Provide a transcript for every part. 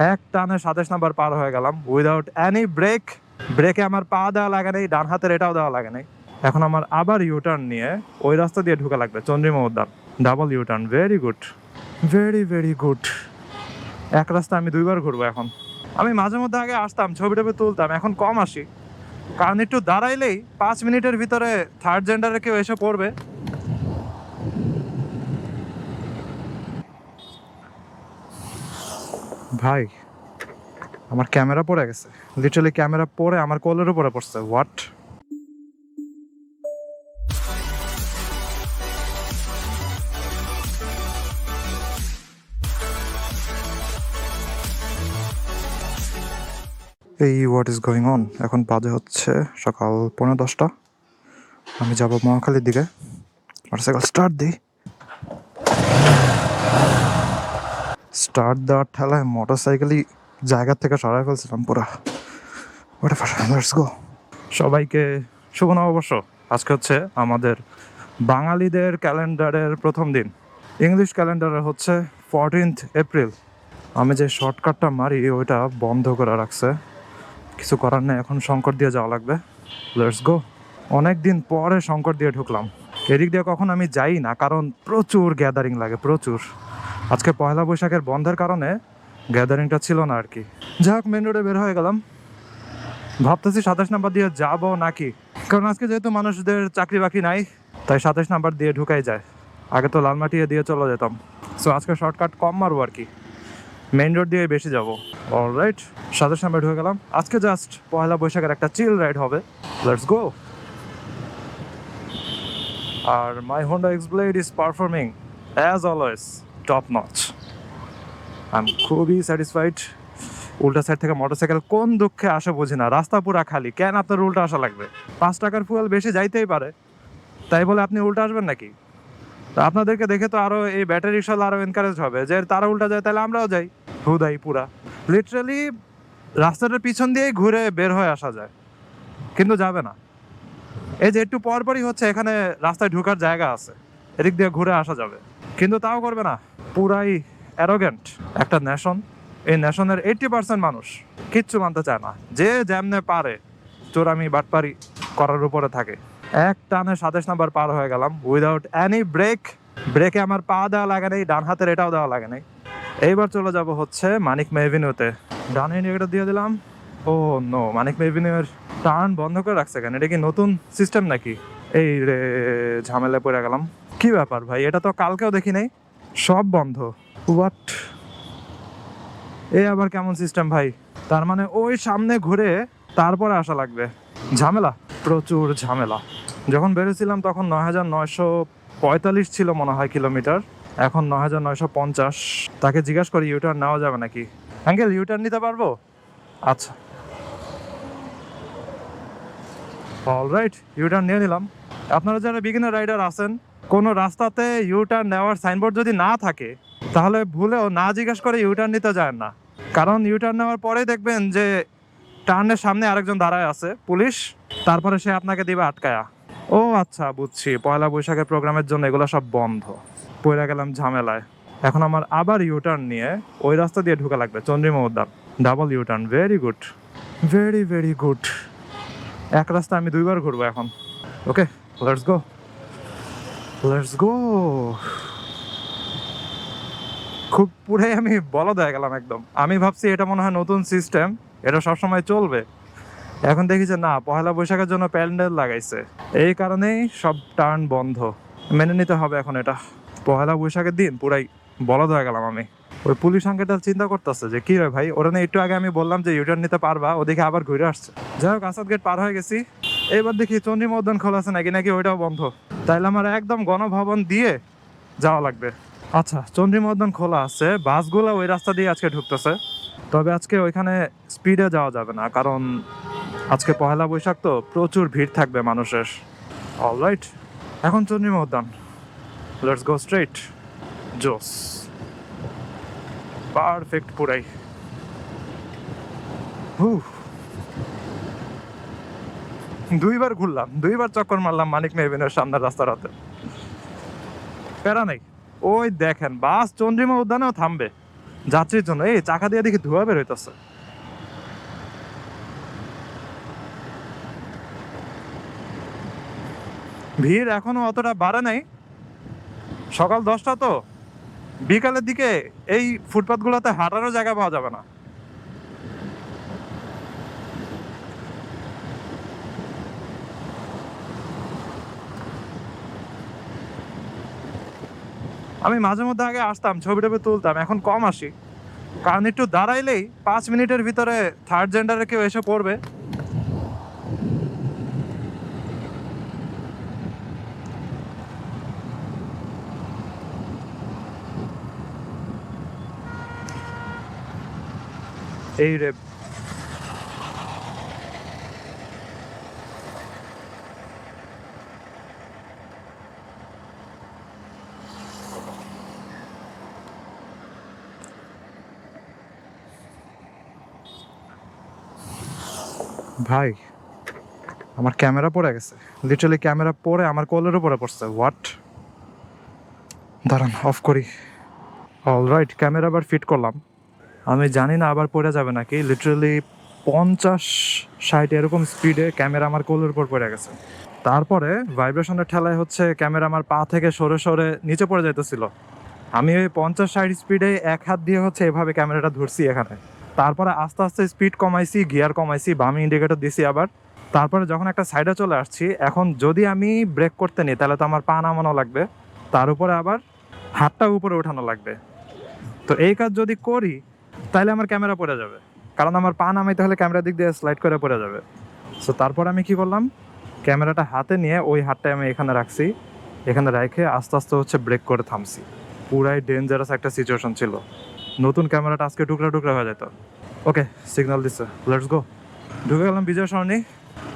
এক টানে 27 নাম্বার পার হয়ে গেলাম উইদাউট এনি ব্রেক। ব্রেকে আমার পা দেওয়া লাগে নাই, ডান হাতের এটাও দেওয়া লাগে নাই। এখন আমার আবার ইউটার্ন নিয়ে ওই রাস্তা দিয়ে ঢুকে লাগবে চন্দ্রিমা উদ্যান। Double U turn, very good, very very good. এক রাস্তা আমি দুইবার ঘুরবো এখন। আমি মাঝে মধ্যে আগে আসতাম, ছবি টবি তুলতাম, এখন কম আসি, কারণ একটু দাঁড়াইলেই 5 মিনিটের ভিতরে থার্ড জেন্ডারে কেউ এসে পড়বে। ভাই আমার ক্যামেরা পড়ে গেছে, লিটারালি ক্যামেরা পড়ে আমার কোলের উপরে পড়ছে। হোয়াট? এই হোয়াট ইজ গোয়িং অন? এখন বাজে হচ্ছে সকাল 9:45। আমি যাব মহাখালীর দিকে। মোটরসাইকেল স্টার্ট দিই। স্টার্ট দেওয়ার ঠেলায় মোটরসাইকেলই জায়গা থেকে সরাই ফেলছিলাম পুরা। Let's go. সবাইকে শুভ নববর্ষ। আজকে হচ্ছে আমাদের বাঙালিদের ক্যালেন্ডারের প্রথম দিন। ইংলিশ ক্যালেন্ডারে হচ্ছে 14th এপ্রিল। আমি যে শর্টকাটটা মারি ওইটা বন্ধ করে রাখছে, কিছু করার নেই, এখন শঙ্কর দিয়ে যাওয়া লাগবে। Let's go. অনেক দিন পরে শঙ্কর দিয়ে ঢুকলাম। এদিক দিয়ে কখন আমি যাই না, কারণ প্রচুর গ্যাদারিং লাগে, প্রচুর। আজকে পয়লা বৈশাখের বন্ধের কারণে গ্যাদারিংটা ছিল না আর কি। যাই হোক, মেন রোডে বের হয়ে গেলাম। ভাবতেছি 27 নাম্বার দিয়ে যাব নাকি, কারণ আজকে যেহেতু মানুষদের চাকরি বাকরি নাই, তাই 27 নাম্বার দিয়ে ঢুকাই যায়। আগে তো লালমাটিয়া দিয়ে চলে যেতাম। সো আজকে শর্টকাট কম মারবো আর কি, মেইন রোড দিয়ে বেশি যাবো। অলরাইট, 27 নাম্বার ঢুকে গেলাম। আজকে জাস্ট পয়লা বৈশাখের একটা চিল রাইড হবে। Let's go. আর my Honda Xblade is performing as always top notch. I am খুবই স্যাটিসফাইড। উল্টা সাইড থেকে মোটরসাইকেল কোন দুঃখে আসে বুঝি না, রাস্তা পুরা খালি, কেন আপনার উল্টা আসা লাগবে? 5 টাকার ফুয়েল বেশি যাইতেই পারে, তাই বলে আপনি উল্টা আসবেন নাকি? তো আপনাদেরকে দেখে তো আরো এই ব্যাটারি রিক্সাওয়ালা আরো এনকারেজ হবে যে তারা উল্টা যায়, তাহলে আমরাও যাই। হুদাই পুরা লিটারালি রাস্তাটার পিছন দিয়েই ঘুরে বের হয়ে আসা যায়, কিন্তু যাবে না। এই যে একটু পরপরই হচ্ছে এখানে রাস্তায় ঢোকার জায়গা আছে, এদিক দিয়ে ঘুরে আসা যাবে, কিন্তু তাও করবে না। পুরাই অ্যারোগেন্ট একটা নেশন। এই নেশনের 80% মানুষ কিচ্ছু মানতে চায় না, যে যেমনে পারে চোরামি বাটপারি করার উপরে থাকে। এক টানে 27 নাম্বার পার হয়ে গেলাম উইদাউট এনি ব্রেক। ব্রেকে আমার পা দেওয়া লাগে নাই, ডান হাতের এটাও দেওয়া লাগে নাই। এইবার চলে যাব হচ্ছে মানিক মে এভিনিউতে। ডান ইন্ডিকেটর দিয়ে দিলাম। ও নো, মানিক মে এভিনিউর টার্ন বন্ধ করে রাখছে কেন? এটা কি নতুন সিস্টেম নাকি? এই রে, ঝামেলায় পড়ে গেলাম। কি ব্যাপার ভাই, এটা তো কালকেও দেখি নাই, সব বন্ধ। হোয়াট? এ আবার কেমন সিস্টেম ভাই? তার মানে ওই সামনে ঘুরে তারপরে আসা লাগবে? ঝামেলা, প্রচুর ঝামেলা। যখন বেরোছিলাম তখন 9,945 ছিল মনে হয় কিলোমিটার, এখন 9,950। তাকে জিজ্ঞাসা করি ইউটার্ন নেওয়া যাবে নাকি। আঙ্কেল, ইউটার্ন নিতে পারবো? আচ্ছা, অলরাইট, ইউটার্ন নিয়ে নিলাম। আপনারা যারা বিগিনার রাইডার আছেন, কোনো রাস্তাতে ইউটার্ন নেওয়ার সাইনবোর্ড যদি না থাকে, তাহলে ভুলেও না জিজ্ঞাসা করে ইউটার্ন নিতে যায় না। কারণ ইউটার্ন নেওয়ার পরে দেখবেন যে টার্নের সামনে আরেকজন দাঁড়ায় আছে, পুলিশ, তারপরে সে আপনাকে দিবে আটকায়া। ও আচ্ছা, বুঝছি, পয়লা বৈশাখের প্রোগ্রামের জন্য এগুলো সব বন্ধ। পড়ে গেলাম ঝামেলায়। এখন আমার আবার ইউটার্ন নিয়ে ওই রাস্তা দিয়ে ঢুকে লাগবে চন্দ্রিমা উদ্যান। Double U turn, very good, very very good. এক রাস্তা আমি দুইবার ঘুরবো এখন। ওকে, লেটস গো, লেটস গো। খুব পুরাই আমি বলদ হয়ে গেলাম একদম। আমি ভাবছি এটা মনে হয় নতুন সিস্টেম, এটা সবসময় চলবে। এখন দেখি যে না, পয়লা বৈশাখের জন্য প্যান্ডেল লাগাইছে, এই কারণেই সব টার্ন বন্ধ। মেনে নিতে হবে এখন এটা। পয়লা বৈশাখের দিন পুরাই বলদ হয়ে গেলাম আমি। ওই পুলিশ আঙ্কেলটা চিন্তা করতেছে যে কি রে ভাই, ওরা একটু আগে আমি বললাম যে ইউটার্ন নিতে পারবা, ওদিকে আবার ঘুরে আসছে। যাই হোক, আসাদ গেট পার হয়ে গেছি। এবার দেখি চন্দ্রিমা উদ্যান খোলা আছে নাকি, নাকি ওইটাও বন্ধ। তাইলে আমার একদম গণভবন দিয়ে যাওয়া লাগবে। আচ্ছা, চন্দ্রিমা উদ্যান খোলা আছে, বাসগুলো ওই রাস্তা দিয়ে আজকে ঢুকতেছে। তবে আজকে ওইখানে স্পিডে যাওয়া যাবে না, কারণ আজকে পয়লা বৈশাখ তো প্রচুর ভিড় থাকবে মানুষের। অলরাইট, এখন চন্দ্রিমা উদ্যান। Let's go straight. জোস, পারফেক্ট পুরাই। দুইবার ঘুরলাম, দুইবার চক্কর মারলাম মানিক মে এভিনিউর সামনের রাস্তাটাতে। প্যারা নেই, ওই দেখেন বাস চন্দ্রিমা উদ্যানেও থামবে, যাত্রীর জন্য। এই চাকা দিয়ে দেখি ধোঁয়া বের হইতেছে। ভিড় এখনো অতটা বাড়ে নাই, সকাল 10টা তো, বিকালের দিকে এই ফুটপাথগুলোতে হাঁটারও জায়গা পাওয়া যাবে না। আমি মাঝে মধ্যে আগে আসতাম, ছবি টবি তুলতাম, এখন কম আসি, কারণ একটু দাঁড়াইলেই 5 মিনিটের ভিতরে থার্ড জেন্ডারে কেউ এসে পড়বে। এই রে, ভাই আমার ক্যামেরা পড়ে গেছে, লিটারালি ক্যামেরা পড়ে আমার কোলের উপরে পড়ছে। হোয়াট, দাঁড়ান অফ করি। অলরাইট, ক্যামেরা আবার ফিট করলাম। আমি জানি না আবার পড়ে যাবে নাকি, লিটারালি 50-60 এরকম স্পিডে ক্যামেরা আমার কোলের উপর পড়ে গেছে। তারপরে ভাইব্রেশনের ঠেলায় হচ্ছে ক্যামেরা আমার পা থেকে সরে সরে নিচে পড়ে যাইতেছিল। আমি ওই 50-60 স্পিডে এক হাত দিয়ে হচ্ছে এভাবে ক্যামেরাটা ধরছি এখানে। তারপরে আস্তে আস্তে স্পিড কমাইছি, গিয়ার কমাইছি, বামে ইন্ডিকেটর দিছি আবার। তারপরে যখন একটা সাইডে চলে আসছি, এখন যদি আমি ব্রেক করতে নিই তাহলে তো আমার পা নামানো লাগবে, তার উপরে আবার হাতটা উপরে ওঠানো লাগবে। তো এই কাজ যদি করি তাহলে আমার ক্যামেরা পড়ে যাবে, কারণ আমার পা নামাইতে হলে ক্যামেরার দিক দিয়ে স্লাইড করে পড়ে যাবে। সো তারপর আমি কি করলাম, ক্যামেরাটা হাতে নিয়ে ওই হাতটা আমি এখানে রাখছি, এখানে রেখে আস্তে আস্তে হচ্ছে ব্রেক করে থামছি। পুরাই ডেঞ্জারাস একটা সিচুয়েশন ছিল, নতুন ক্যামেরাটা আজকে টুকরা টুকরা হয়ে যেত। ওকে, সিগন্যাল দিচ্ছে, লেটস গো। ঢুকে গেলাম বিজয় সরণি।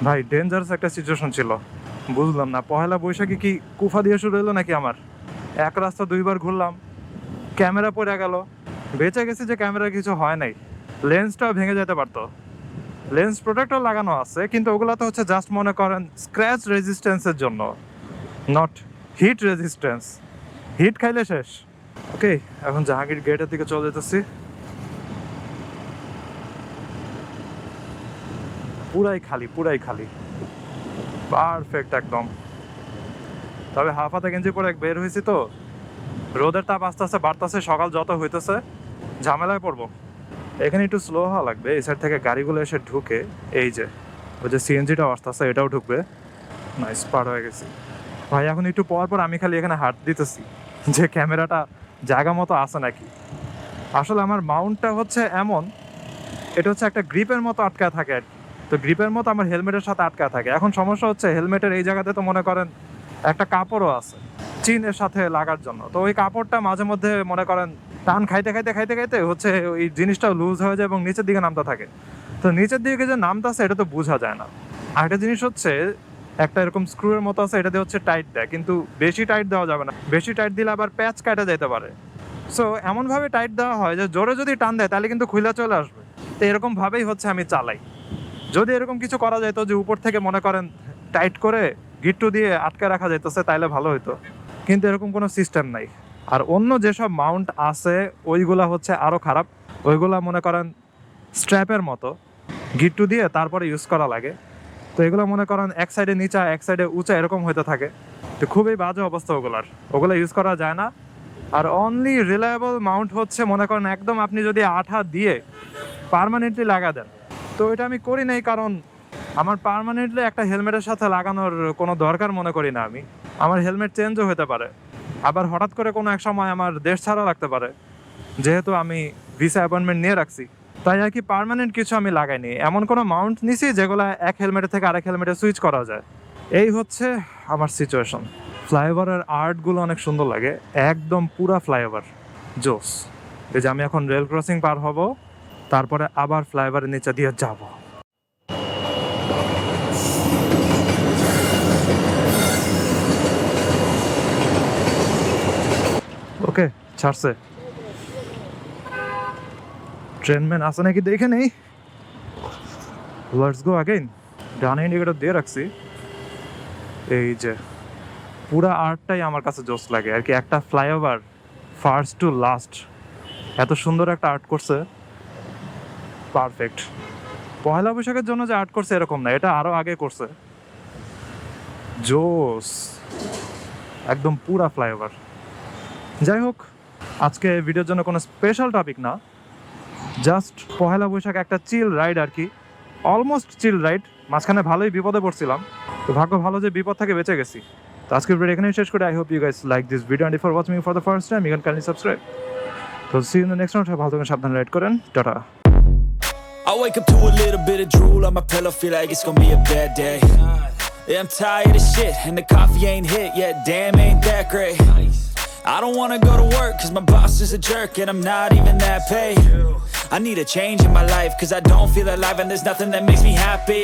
ভাই ডেঞ্জারাস একটা সিচুয়েশন ছিল, বুঝলাম না পহেলা বৈশাখে কি কুফা দিয়ে শুরু হলো নাকি আমার। এক রাস্তা 2বার ঘুরলাম, ক্যামেরা পড়ে গেল। বেঁচে গেছি যে ক্যামেরার কিছু হয় নাই, লেন্সটাও ভেঙে যেতে পারতো। লেন্স প্রোটেক্টর লাগানো আছে, কিন্তু ওগুলো তো হচ্ছে জাস্ট মনে করেন স্ক্র্যাচ রেজিস্ট্যান্সের জন্য, নট হিট রেজিস্ট্যান্স। হিট খাইলে শেষ। ওকে, এখন জাহাঙ্গীর গেটের দিকে চলে যেতেছি। পুরাই খালি, পুরাই খালি, পারফেক্ট একদম। তবে হাফ হাতা গেঞ্জি পরে বের হয়েছি তো, রোদের তাপ আস্তে আস্তে বাড়তেছে, সকাল যত হইতেছে ঝামেলায় পড়বো। এখানে একটু স্লো হওয়া লাগবে, এই সাইড থেকে গাড়িগুলো এসে ঢুকে। এই যে ওই যে সিএনজিটাও আসতে আসতে এটাও ঢুকবে। নাইস, পার হয়ে গেছি ভাই। এখন একটু পর পর আমি খালি এখানে হাত দিতেছি যে ক্যামেরাটা জায়গা মতো আছে নাকি। আসলে আমার মাউন্টটা হচ্ছে এমন, এটা হচ্ছে একটা গ্রিপের মতো আটকায় থাকে আর কি। তো গ্রিপের মতো আমার হেলমেটের সাথে আটকায় থাকে। এখন সমস্যা হচ্ছে হেলমেটের এই জায়গাতে তো মনে করেন একটা কাপড়ও আছে চিনের সাথে লাগার জন্য, তো ওই কাপড়টা মাঝে মধ্যে মনে করেন টান খাইতে খাইতে খাইতে খাইতে হচ্ছে ওই জিনিসটাও লুজ হয়ে যায় এবং নিচের দিকে নামতে থাকে। তো নিচের দিকে যে নামতেছে এটা তো বোঝা যায় না। আর একটা জিনিস হচ্ছে, একটা এরকম স্ক্রুয়ের মতো আছে, এটা দিয়ে হচ্ছে টাইট দেয়, কিন্তু বেশি টাইট দেওয়া যাবে না, বেশি টাইট দিলে আবার প্যাচ কাটা যেতে পারে। সো এমনভাবে টাইট দেওয়া হয় যে জোরে যদি টান দেয় তাহলে কিন্তু খুলে চলে আসবে। তো এরকমভাবেই হচ্ছে আমি চালাই। যদি এরকম কিছু করা যেত যে উপর থেকে মনে করেন টাইট করে গিট্টু দিয়ে আটকে রাখা যেতেছে তাইলে ভালো হতো, কিন্তু এরকম কোনো সিস্টেম নাই। আর অন্য যেসব মাউন্ট আছে ওইগুলা হচ্ছে আরও খারাপ। ওইগুলা মনে করেন স্ট্র্যাপের মতো গিট্টু দিয়ে তারপরে ইউজ করা লাগে। তো এগুলো মনে করেন এক সাইডে নিচা এক সাইডে উঁচা এরকম হইতে থাকে। তো খুবই বাজে অবস্থা ওগুলো ইউজ করা যায় না। আর অনলি রিলায়েবল মাউন্ট হচ্ছে মনে করেন একদম আপনি যদি আঠা দিয়ে পার্মানেন্টলি লাগা দেন। তো এটা আমি করি নাই, কারণ আমার পার্মানেন্টলি একটা হেলমেটের সাথে লাগানোর কোনো দরকার মনে করি না আমি। আমার হেলমেট চেঞ্জও হতে পারে, আবার হঠাৎ করে কোনো এক সময় আমার দেশ ছাড়া লাগতে পারে, যেহেতু আমি ভিসা অ্যাপয়েন্টমেন্ট নিয়ে রাখছি। তাই আর কি পার্মানেন্ট কিছু আমি লাগাইনি, এমন কোনো মাউন্ট নিছি যেগুলো এক হেলমেটের থেকে আরেক হেলমেটে সুইচ করা যায়। এই হচ্ছে আমার সিচুয়েশন। ফ্লাইওভারের আর্টগুলো অনেক সুন্দর লাগে, একদম পুরা ফ্লাইওভার জোস। এই যে আমি এখন রেল ক্রসিং পার হব, তারপরে আবার ফ্লাইওভারের নিচে দিয়ে যাব। ওকে, ছাড়ছে। ট্রেনম্যান আছে নাকি দেখে নেই। Let's go again. ডানে ইন্ডিকেটর দিয়ে রাখছি। এই যে পুরা আর্টটাই আমার কাছে জোস লাগে আর কি। একটা ফ্লাইওভার ফার্স্ট টু লাস্ট এত সুন্দর একটা আর্ট করছে, পারফেক্ট। পয়লা বৈশাখের জন্য যে আর্ট করছে এরকম না, এটা আরো আগে করছে। জোস, একদম পুরা ফ্লাইওভার। যাই হোক, আজকে ভিডিওর জন্য কোনো স্পেশাল টপিক না, জাস্ট পয়লা বৈশাখ একটা চিল রাইড আর কি, অলমোস্ট চিল রাইড। মাঝখানে ভালোই বিপদে পড়ছিলাম, তো ভাগ্য ভালো যে বিপদ থেকে বেঁচে গেছি। তো আজকের ভিডিও এখানেই শেষ করে, I hope you guys like this video and for watching for the first time you can kindly subscribe. তো see you in the next one. ভালো থাকুন, সাবধানে রাইড করেন, টাটা। I wake up to a little bit of drool on my pillow, feel like it's gonna be a bad day. Yeah, I'm tired of shit, and the coffee ain't hit yet, damn ain't that great. I don't wanna go to work, cause my boss is a jerk, and I'm not even that paid. I need a change in my life, cause I don't feel alive, and there's nothing that makes me happy.